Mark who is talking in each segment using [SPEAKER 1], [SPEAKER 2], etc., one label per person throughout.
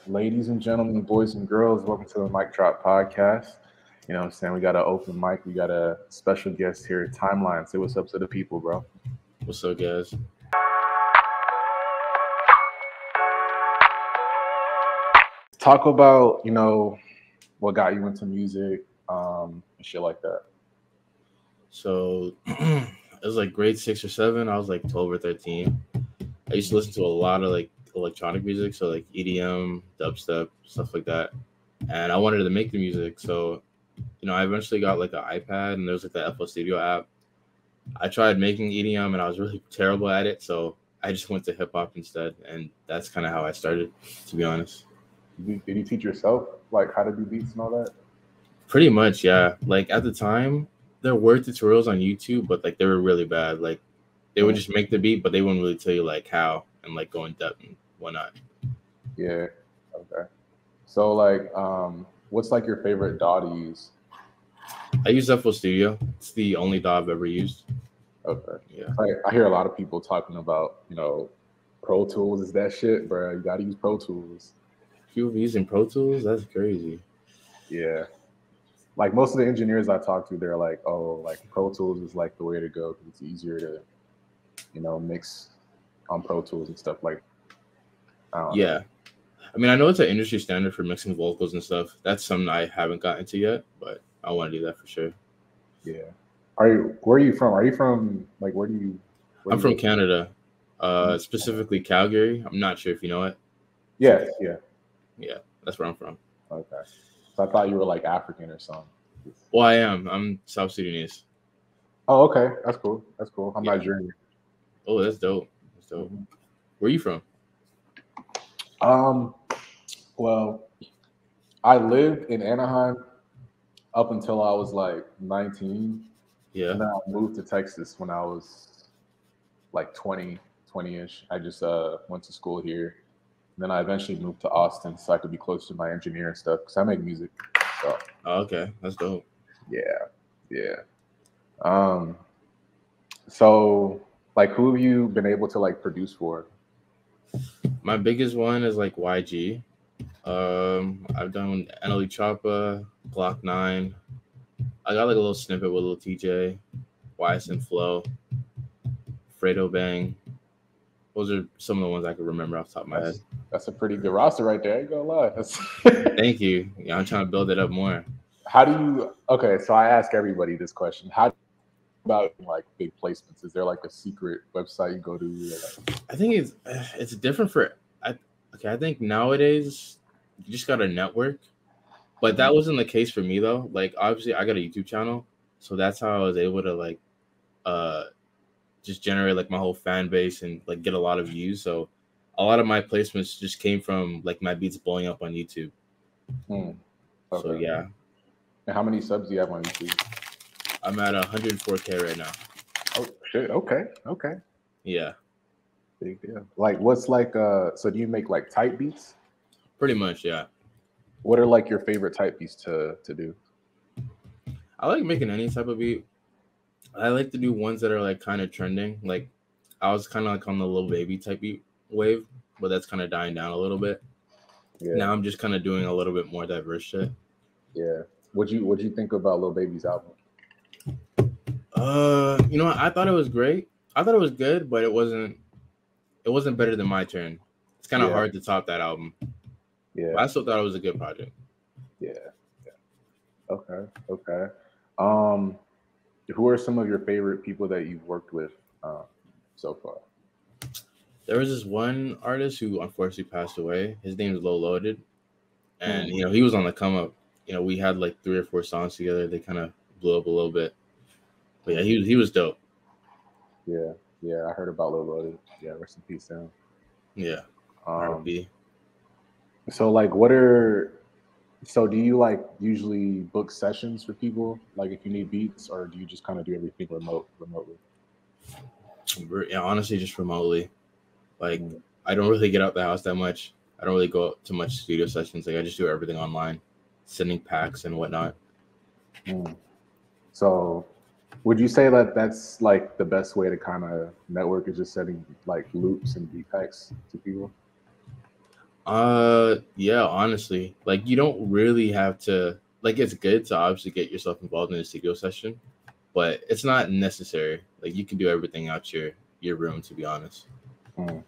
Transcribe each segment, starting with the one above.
[SPEAKER 1] Ladies and gentlemen, boys and girls, welcome to the MicDrop podcast. You know what I'm saying? We got an open mic. We got a special guest here, Timeline. Say what's up to the people, bro.
[SPEAKER 2] What's up, guys?
[SPEAKER 1] Talk about, what got you into music, and shit like that.
[SPEAKER 2] So it was like grade 6 or 7. I was like 12 or 13. I used to listen to a lot of like electronic music, so like EDM, dubstep, stuff like that. And I wanted to make the music, so I eventually got like an iPad, and there was like the FL Studio app. I tried making EDM, and I was really terrible at it, so I just went to hip hop instead, and that's kind of how I started, to be honest.
[SPEAKER 1] Did you teach yourself like how to do beats and all that?
[SPEAKER 2] Pretty much, yeah. Like at the time, there were tutorials on YouTube, but like they were really bad. Like they would just make the beat, but they wouldn't really tell you like how and like go in depth and whatnot.
[SPEAKER 1] Yeah. Okay. So like, what's like your favorite DAW to use?
[SPEAKER 2] I use FL Studio. It's the only DAW I've ever used.
[SPEAKER 1] Okay.
[SPEAKER 2] Yeah.
[SPEAKER 1] I hear a lot of people talking about, Pro Tools is that shit, bro. You gotta use Pro Tools.
[SPEAKER 2] People using Pro Tools? That's crazy.
[SPEAKER 1] Yeah. Like most of the engineers I talk to, they're like, oh, like Pro Tools is like the way to go because it's easier to, mix on Pro Tools and stuff like that. I don't know.
[SPEAKER 2] I mean, I know it's an industry standard for mixing vocals and stuff. That's something I haven't gotten to yet, but I want to do that for sure.
[SPEAKER 1] Yeah. Where are you from? Are you from, like,
[SPEAKER 2] I'm from Canada, specifically Calgary. I'm not sure if you know it.
[SPEAKER 1] Yeah,
[SPEAKER 2] that's where I'm from.
[SPEAKER 1] Okay. So I thought you were like African or something.
[SPEAKER 2] Well, I am. I'm South Sudanese.
[SPEAKER 1] Oh, okay. That's cool. I'm Nigerian.
[SPEAKER 2] Oh, that's dope. Mm-hmm. Where are you from?
[SPEAKER 1] Well, I lived in Anaheim up until I was like 19.
[SPEAKER 2] Yeah.
[SPEAKER 1] And then I moved to Texas when I was like 20-ish. I just went to school here. And then I eventually moved to Austin so I could be close to my engineer and stuff because I make music. So.
[SPEAKER 2] Oh, okay. That's dope.
[SPEAKER 1] Yeah. So like who have you been able to like produce for?
[SPEAKER 2] My biggest one is like YG. I've done NLE Choppa, Glock 9. I got like a little snippet with Lil TJ, YSN Flow, Fredo Bang. Those are some of the ones I can remember off the top of my head.
[SPEAKER 1] That's a pretty good roster right there. I ain't gonna lie.
[SPEAKER 2] Thank you. Yeah, I'm trying to build it up more.
[SPEAKER 1] Okay, so I ask everybody this question. How about like big placements? Is there like a secret website you go to?
[SPEAKER 2] I think it's different for I think nowadays you just got a network. But that wasn't the case for me though. Like obviously I got a YouTube channel, so that's how I was able to like just generate like my whole fan base and like get a lot of views. So a lot of my placements just came from like my beats blowing up on YouTube.
[SPEAKER 1] Okay.
[SPEAKER 2] So yeah.
[SPEAKER 1] And how many subs do you have on YouTube?
[SPEAKER 2] I'm at 104K right now.
[SPEAKER 1] Oh shit. Okay.
[SPEAKER 2] Yeah.
[SPEAKER 1] Big deal. Like what's like so do you make like type beats?
[SPEAKER 2] Pretty much, yeah.
[SPEAKER 1] What are like your favorite type beats to do?
[SPEAKER 2] I like making any type of beat. I like to do ones that are like kind of trending. Like I was kind of like on the Lil Baby type beat wave, but that's kind of dying down a little bit. Yeah. Now I'm just kind of doing a little bit more diverse shit.
[SPEAKER 1] Yeah. What'd you think about Lil Baby's album?
[SPEAKER 2] I thought it was great. I thought it was good, but it wasn't better than My Turn. It's kind of hard to top that album.
[SPEAKER 1] Yeah.
[SPEAKER 2] But I still thought it was a good project.
[SPEAKER 1] Yeah. Okay. Who are some of your favorite people that you've worked with so far?
[SPEAKER 2] There was this one artist who unfortunately passed away. His name is Low Loaded. And, he was on the come up. We had like 3 or 4 songs together. They kind of blew up a little bit. But yeah, he was dope.
[SPEAKER 1] Yeah, I heard about Low Loaded. Yeah, rest in peace, Sam.
[SPEAKER 2] Yeah. R.I.P.
[SPEAKER 1] So like do you like usually book sessions for people? Like if you need beats, or do you just kind of do everything remotely?
[SPEAKER 2] Yeah, honestly, just remotely. Like I don't really get out the house that much. I don't really go to much studio sessions. Like I just do everything online, sending packs and whatnot.
[SPEAKER 1] So would you say that that's like the best way to kind of network is just sending like loops and beat packs to people?
[SPEAKER 2] Yeah, honestly, like you don't really have to. Like, it's good to obviously get yourself involved in a studio session, but it's not necessary. Like, you can do everything out your room, to be honest.
[SPEAKER 1] Mm,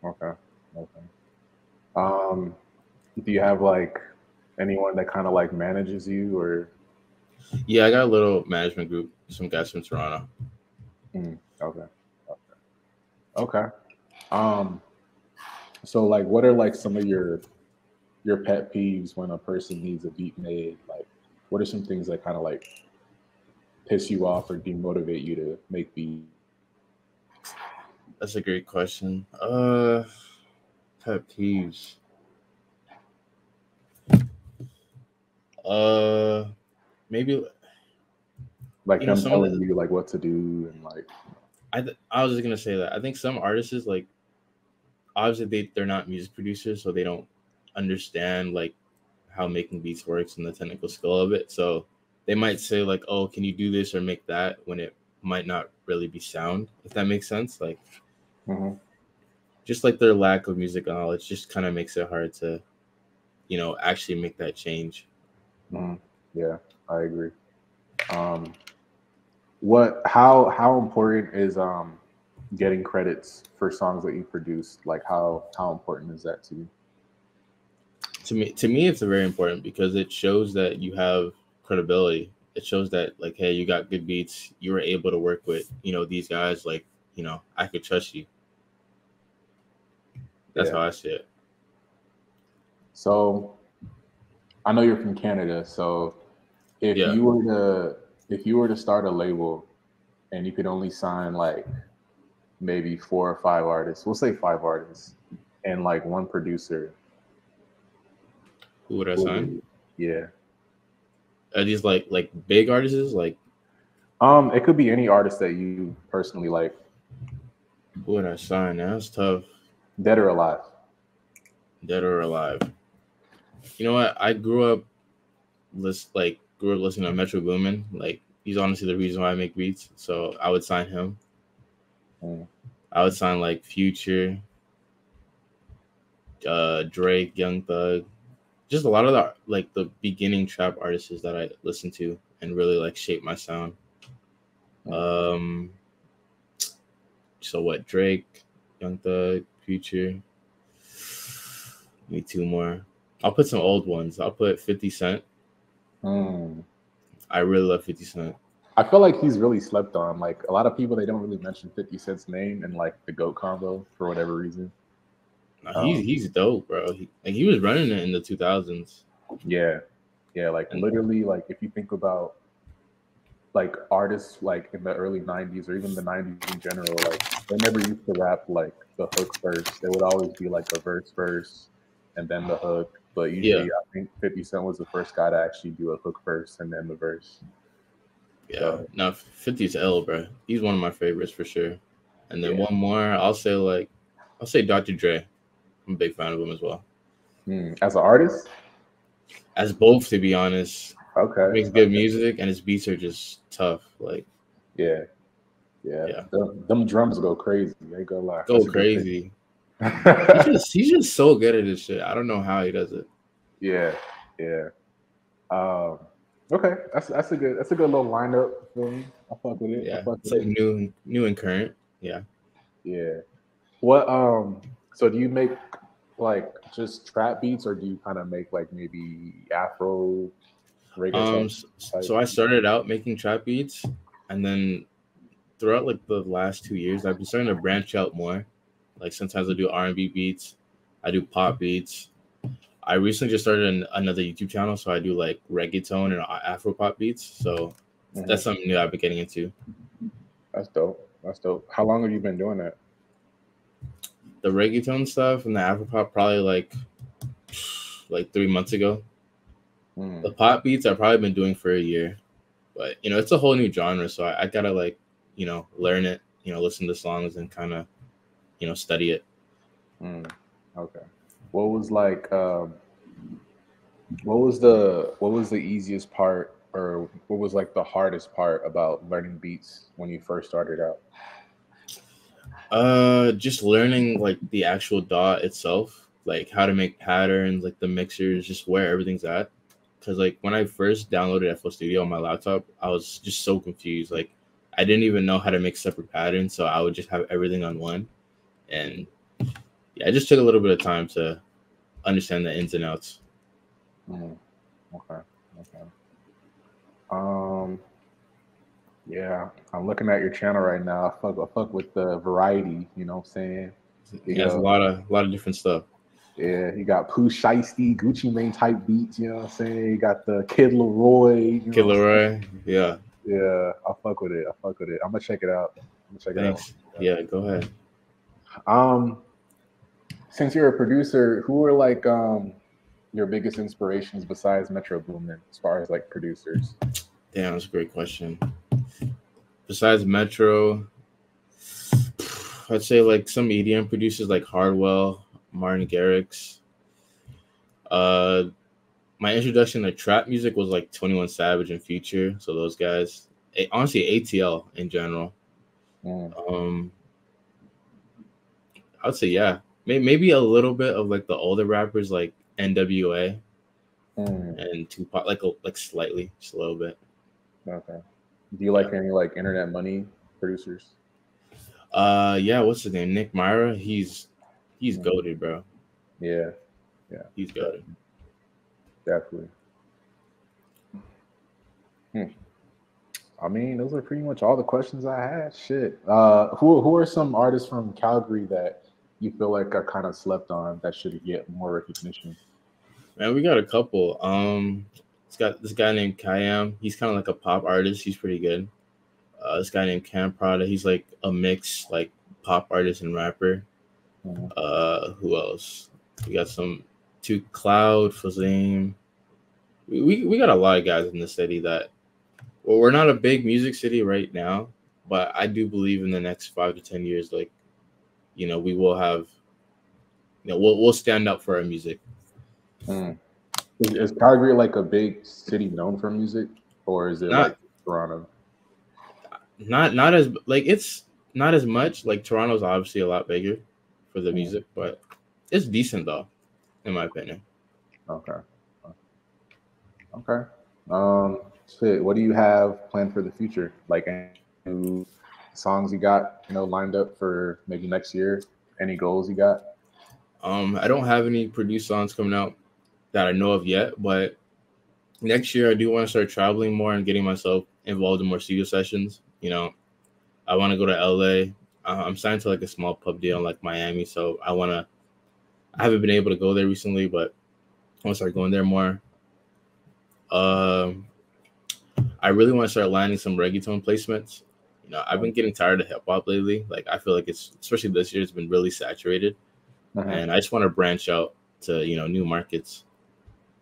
[SPEAKER 1] okay. Okay. Um, do you have like anyone that kind of like manages you or?
[SPEAKER 2] Yeah, I got a little management group, some guys from Toronto.
[SPEAKER 1] Okay. Okay. Um, so like, what are like some of your pet peeves when a person needs a beat made? Like, what are some things that kind of like piss you off or demotivate you to make beats?
[SPEAKER 2] That's a great question. Pet peeves. Uh, Maybe
[SPEAKER 1] Like them
[SPEAKER 2] some of
[SPEAKER 1] telling
[SPEAKER 2] the.
[SPEAKER 1] you like what to do and like,
[SPEAKER 2] I was just gonna say that I think some artists like obviously they're not music producers, so they don't understand like how making beats works and the technical skill of it. So they might say like, "Oh, can you do this or make that?" when it might not really be sound. If that makes sense, like
[SPEAKER 1] mhm,
[SPEAKER 2] just like their lack of music knowledge just kind of makes it hard to actually make that change.
[SPEAKER 1] mhm. Yeah, I agree. Um, what how important is getting credits for songs that you produced? Like how important is that to you?
[SPEAKER 2] To me, it's very important because it shows that you have credibility. It shows that like, hey, you got good beats. You were able to work with these guys. Like, I could trust you. That's
[SPEAKER 1] Yeah.
[SPEAKER 2] how I see it.
[SPEAKER 1] So I know you're from Canada, so if
[SPEAKER 2] Yeah.
[SPEAKER 1] you were to if you were to start a label and you could only sign like maybe 4 or 5 artists, we'll say 5 artists, and like one producer,
[SPEAKER 2] Who would I
[SPEAKER 1] who would it
[SPEAKER 2] sign?
[SPEAKER 1] be? Yeah.
[SPEAKER 2] Are these like big artists? Like,
[SPEAKER 1] It could be any artist that you personally like,
[SPEAKER 2] who would I sign? That's tough.
[SPEAKER 1] dead or alive.
[SPEAKER 2] Dead or alive? You know what? I grew up listening to Metro Boomin. Like, he's honestly the reason why I make beats. So I would sign him.
[SPEAKER 1] Mm,
[SPEAKER 2] I would sign like Future, Drake, Young Thug, just a lot of the beginning trap artists that I listened to and really like shaped my sound.
[SPEAKER 1] mm.
[SPEAKER 2] Um, so what? Drake, Young Thug, Future. Maybe two more. I'll put some old ones. I'll put 50 Cent.
[SPEAKER 1] Mm.
[SPEAKER 2] I really love 50 Cent.
[SPEAKER 1] I feel like he's really slept on. Like a lot of people, they don't really mention 50 Cent's name in like the GOAT combo for whatever reason.
[SPEAKER 2] Nah, he's
[SPEAKER 1] Um,
[SPEAKER 2] he's dope, bro. He was running it in the 2000s.
[SPEAKER 1] yeah, yeah. Like
[SPEAKER 2] And
[SPEAKER 1] literally, like if you think about like artists like in the early '90s or even the '90s in general, like they never used to rap like the hook first. There would always be like a verse first and then the hook. But
[SPEAKER 2] yeah,
[SPEAKER 1] usually, I think 50 Cent was the first guy to actually do a hook first and then the verse.
[SPEAKER 2] yeah.
[SPEAKER 1] So
[SPEAKER 2] Now 50's L, bro. He's one of my favorites for sure. And then
[SPEAKER 1] yeah.
[SPEAKER 2] one more, I'll say Dr. Dre. I'm a big fan of him as well.
[SPEAKER 1] As an artist,
[SPEAKER 2] As both, to be honest. He
[SPEAKER 1] okay,
[SPEAKER 2] makes good
[SPEAKER 1] okay,
[SPEAKER 2] music and his beats are just tough. Like,
[SPEAKER 1] yeah, yeah.
[SPEAKER 2] yeah.
[SPEAKER 1] Them drums go crazy. I ain't gonna lie.
[SPEAKER 2] Go
[SPEAKER 1] That's a good thing.
[SPEAKER 2] crazy. He's just so good at his shit. I don't know how he does it.
[SPEAKER 1] Yeah, yeah. Um, okay, that's a good little lineup for me. I fuck with it. I
[SPEAKER 2] Yeah.
[SPEAKER 1] fuck
[SPEAKER 2] It's
[SPEAKER 1] with
[SPEAKER 2] like
[SPEAKER 1] it.
[SPEAKER 2] new and current. Yeah.
[SPEAKER 1] Yeah. What so do you make like just trap beats or do you kind of make like maybe Afro reggaeton type?
[SPEAKER 2] So I started out making trap beats, and then throughout like the last 2 years, I've been starting to branch out more. Like sometimes I do R&B beats, I do pop beats. I recently just started another YouTube channel, so I do like reggaeton and Afro pop beats. So
[SPEAKER 1] Hmm.
[SPEAKER 2] that's something new I've been getting into.
[SPEAKER 1] That's dope. That's dope. How long have you been doing that?
[SPEAKER 2] The reggaeton stuff and the Afro pop probably like 3 months ago. The
[SPEAKER 1] Mm.
[SPEAKER 2] pop beats I've probably been doing for a year, but it's a whole new genre, so I gotta like learn it, listen to songs and kind of study it.
[SPEAKER 1] Mm. Okay. What was like what was the easiest part or what was like the hardest part about learning beats when you first started out?
[SPEAKER 2] Just learning like the actual DAW itself. like how to make patterns, like the mixers, just where everything's at. Because like when I first downloaded FL Studio on my laptop, I was just so confused. Like I didn't even know how to make separate patterns, so I would just have everything on one. And yeah, it just took a little bit of time to understand the ins and outs.
[SPEAKER 1] Okay. Yeah, I'm looking at your channel right now. I fuck with the variety. You know what I'm saying?
[SPEAKER 2] Yeah, it's a lot of different stuff.
[SPEAKER 1] Yeah, you got Pooh Shiesty, Gucci Mane type beats. You know what I'm saying? You got the Kid Leroy. You know
[SPEAKER 2] Kid Leroy, yeah.
[SPEAKER 1] Yeah, I fuck with it. I'm gonna check it out.
[SPEAKER 2] Thanks. Yeah, go ahead.
[SPEAKER 1] Since you're a producer, who are like your biggest inspirations besides Metro Boomin as far as like producers?
[SPEAKER 2] Damn, that's a great question. Besides Metro, I'd say like some EDM producers like Hardwell, Martin Garrix. My introduction to trap music was like 21 Savage and Future, so those guys. Honestly, ATL in general. I would say yeah, maybe a little bit of like the older rappers like NWA and Tupac, like slightly, just a little bit.
[SPEAKER 1] Okay. Do you like any like Internet Money producers?
[SPEAKER 2] Yeah, what's his name? Nick Myra. He's goated, bro.
[SPEAKER 1] Yeah,
[SPEAKER 2] He's goated.
[SPEAKER 1] Definitely. I mean, those are pretty much all the questions I had. Shit. Who are some artists from Calgary that you feel like are kind of slept on that should get more recognition?
[SPEAKER 2] Man, we got a couple. It's got this guy named Kayam. He's kind of like a pop artist. He's pretty good. This guy named Cam Prada. He's like a mix, like pop artist and rapper. Who else? We got some two Cloud, Fazame. We got a lot of guys in the city that. Well, we're not a big music city right now, but I do believe in the next 5 to 10 years, like, you know, we will have, you know, we'll stand up for our music.
[SPEAKER 1] Is Calgary like a big city known for music, or is it like Toronto?
[SPEAKER 2] Not as like it's not as much. Like Toronto's obviously a lot bigger for the music, but it's decent though, in my opinion.
[SPEAKER 1] Okay. Shit, what do you have planned for the future? Like any new songs you got, lined up for maybe next year? Any goals you got?
[SPEAKER 2] I don't have any produced songs coming out that I know of yet, but next year I do want to start traveling more and getting myself involved in more studio sessions. You know, I want to go to LA. I'm signed to like a small pub deal in like Miami, so I haven't been able to go there recently, but I want to start going there more. I really want to start landing some reggaeton placements. You know, I've been getting tired of hip hop lately. Like, I feel like especially this year, it's been really saturated. And I just want to branch out to, new markets.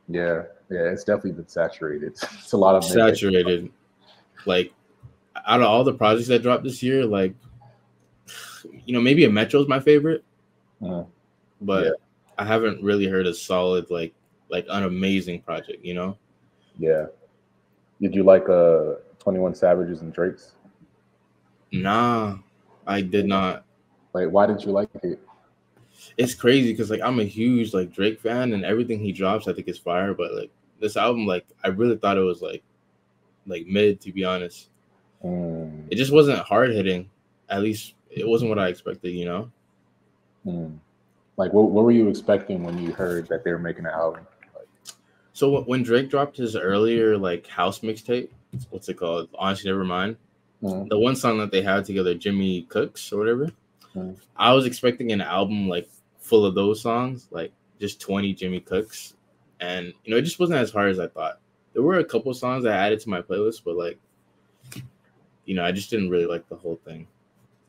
[SPEAKER 1] Yeah, it's definitely been saturated. It's a lot of
[SPEAKER 2] saturated. Like, out of all the projects that dropped this year, like, maybe a Metro's my favorite. But I haven't really heard a solid, like an amazing project,
[SPEAKER 1] Yeah. Did you like 21 Savages and Drake's?
[SPEAKER 2] Nah, I did not.
[SPEAKER 1] Like, why did you like it?
[SPEAKER 2] It's crazy because like I'm a huge like Drake fan and everything he drops I think is fire, but like this album, like I really thought it was like mid, to be honest. It just wasn't hard hitting. At least it wasn't what I expected,
[SPEAKER 1] Like what were you expecting when you heard that they were making an album?
[SPEAKER 2] So when Drake dropped his earlier like house mixtape, what's it called? Honestly, never mind. The one song that they had together, Jimmy Cooks or whatever. I was expecting an album like full of those songs, like just 20 Jimmy Cooks, and it just wasn't as hard as I thought. There were a couple songs I added to my playlist, but like, I just didn't really like the whole thing.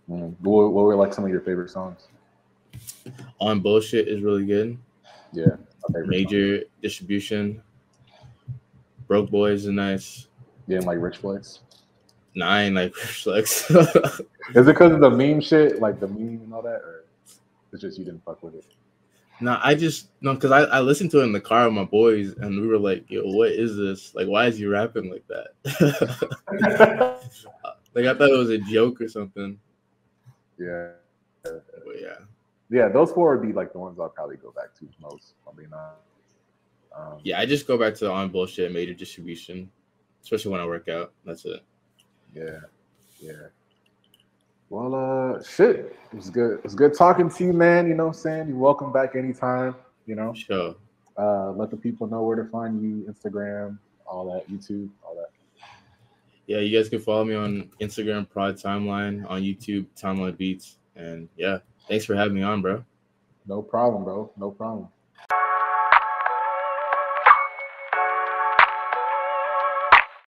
[SPEAKER 1] What were like some of your favorite songs?
[SPEAKER 2] On Bullshit is really good.
[SPEAKER 1] Yeah.
[SPEAKER 2] Major song. Distribution. Broke Boys is nice.
[SPEAKER 1] You didn't like Rich Flex?
[SPEAKER 2] No, I ain't like Rich Flex.
[SPEAKER 1] Is it because of the meme shit, like the meme and all that, or it's just you didn't fuck with it?
[SPEAKER 2] No, because I listened to it in the car with my boys, and we were like, "Yo, what is this? Like, why is he rapping like that?" Like I thought it was a joke or something.
[SPEAKER 1] Yeah.
[SPEAKER 2] But yeah.
[SPEAKER 1] Yeah, those four would be like the ones I'll probably go back to most. I mean,
[SPEAKER 2] Yeah, I just go back to the on bullshit major distribution, especially when I work out. That's it.
[SPEAKER 1] yeah, yeah. Well, shit. It was good. It was good talking to you, man. You know what I'm saying? You're welcome back anytime, you know.
[SPEAKER 2] Sure.
[SPEAKER 1] Let the people know where to find you, Instagram, all that, YouTube, all that.
[SPEAKER 2] Yeah, you guys can follow me on Instagram, Prod Timeline, on YouTube, Timeline Beats. And yeah, thanks for having me on, bro.
[SPEAKER 1] No problem, bro. No problem.